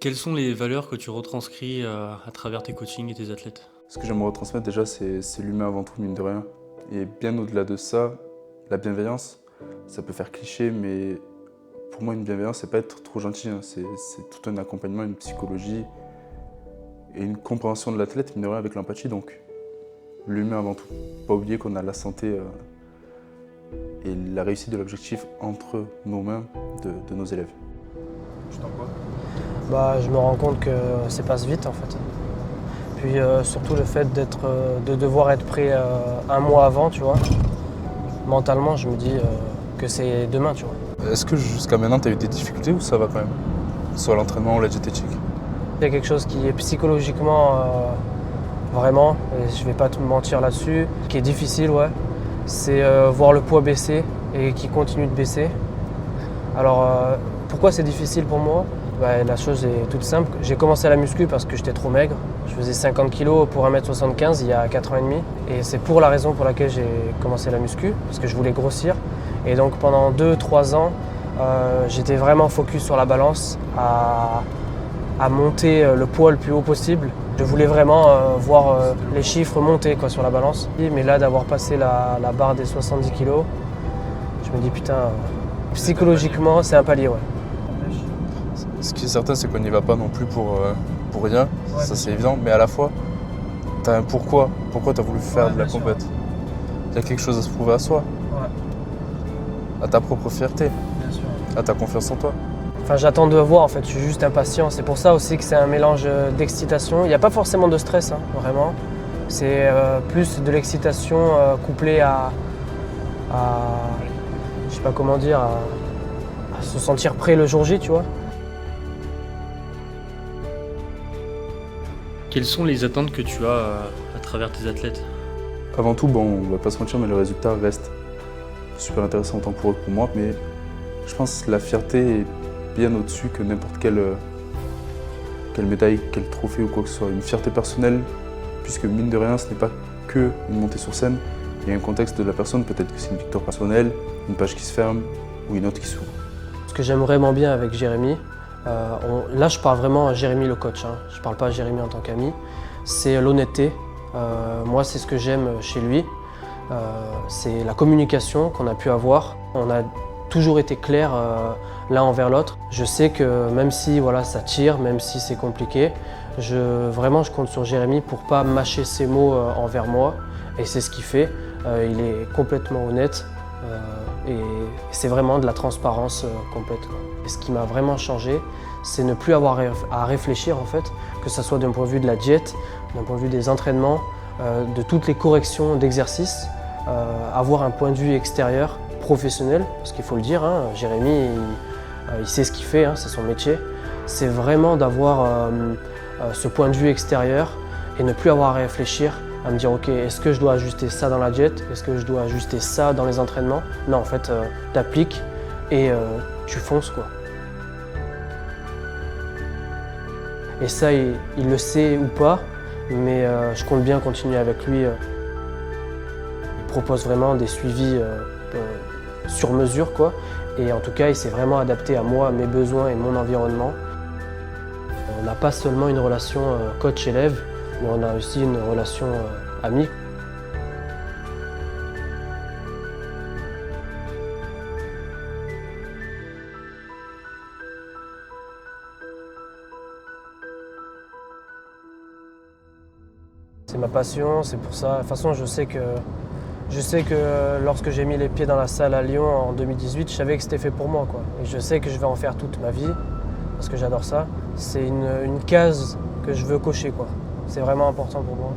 Quelles sont les valeurs que tu retranscris à travers tes coachings et tes athlètes? Ce que j'aimerais retransmettre déjà, c'est l'humain avant tout, mine de rien. Et bien au-delà de ça, la bienveillance, ça peut faire cliché, mais pour moi, une bienveillance, c'est pas être trop gentil, hein. C'est tout un accompagnement, une psychologie et une compréhension de l'athlète, mine de rien, avec l'empathie. Donc, l'humain avant tout. Pas oublier qu'on a la santé et la réussite de l'objectif entre nos mains de nos élèves. Tu t'en quoi? Je me rends compte que ça passe vite en fait. Puis surtout le fait de devoir être prêt un mois avant, tu vois. Mentalement, je me dis que c'est demain, tu vois. Est-ce que jusqu'à maintenant, tu as eu des difficultés ou ça va quand même? Soit l'entraînement ou la diététique? Il y a quelque chose qui est psychologiquement vraiment, et je vais pas te mentir là-dessus, qui est difficile, ouais. C'est voir le poids baisser et qui continue de baisser. Alors pourquoi c'est difficile pour moi? La chose est toute simple. J'ai commencé la muscu parce que j'étais trop maigre. Je faisais 50 kg pour 1m75 il y a 4 ans et demi. Et c'est pour la raison pour laquelle j'ai commencé la muscu, parce que je voulais grossir. Et donc pendant 2-3 ans, j'étais vraiment focus sur la balance, à monter le poids le plus haut possible. Je voulais vraiment voir les chiffres monter quoi, sur la balance. Mais là, d'avoir passé la barre des 70 kg, je me dis putain, psychologiquement, c'est un palier. Ouais. Ce qui est certain, c'est qu'on n'y va pas non plus pour rien, ouais, ça c'est évident, mais à la fois, tu as un pourquoi. Pourquoi tu as voulu faire de la compète? Il y a quelque chose à se prouver à soi, ouais, à ta propre fierté, bien sûr, à ta confiance en toi. Enfin, j'attends de voir en fait, je suis juste impatient. C'est pour ça aussi que c'est un mélange d'excitation. Il n'y a pas forcément de stress, hein, vraiment. C'est plus de l'excitation couplée à je sais pas comment dire, à se sentir prêt le jour J, tu vois. Quelles sont les attentes que tu as à travers tes athlètes? Avant tout, bon, on va pas se mentir, mais le résultat reste super intéressant autant pour eux que pour moi, mais je pense que la fierté est bien au-dessus que n'importe quelle médaille, quel trophée ou quoi que ce soit. Une fierté personnelle, puisque mine de rien, ce n'est pas que une montée sur scène, il y a un contexte de la personne, peut-être que c'est une victoire personnelle, une page qui se ferme ou une autre qui s'ouvre. Ce que j'aime vraiment bien avec Jérémy, là je parle vraiment à Jérémy le coach, hein. Je ne parle pas à Jérémy en tant qu'ami, c'est l'honnêteté. Moi c'est ce que j'aime chez lui, c'est la communication qu'on a pu avoir. On a toujours été clair l'un envers l'autre. Je sais que même si voilà, ça tire, même si c'est compliqué, vraiment je compte sur Jérémy pour ne pas mâcher ses mots envers moi, et c'est ce qu'il fait. Il est complètement honnête et c'est vraiment de la transparence complète. Et ce qui m'a vraiment changé, c'est ne plus avoir à réfléchir en fait, que ce soit d'un point de vue de la diète, d'un point de vue des entraînements, de toutes les corrections d'exercices, avoir un point de vue extérieur, professionnel, parce qu'il faut le dire, hein, Jérémy, il sait ce qu'il fait, hein, c'est son métier. C'est vraiment d'avoir ce point de vue extérieur et ne plus avoir à réfléchir, à me dire ok, est-ce que je dois ajuster ça dans la diète? Est-ce que je dois ajuster ça dans les entraînements? Non, en fait, t'appliques et tu fonces quoi. Et ça, il le sait ou pas, mais je compte bien continuer avec lui. Il propose vraiment des suivis sur mesure quoi. Et en tout cas, il s'est vraiment adapté à moi, à mes besoins et mon environnement. On n'a pas seulement une relation coach-élève, mais on a aussi une relation amie. C'est ma passion, c'est pour ça. De toute façon, je sais que lorsque j'ai mis les pieds dans la salle à Lyon en 2018, je savais que c'était fait pour moi, quoi. Et je sais que je vais en faire toute ma vie, parce que j'adore ça. C'est une case que je veux cocher, quoi. C'est vraiment important pour moi.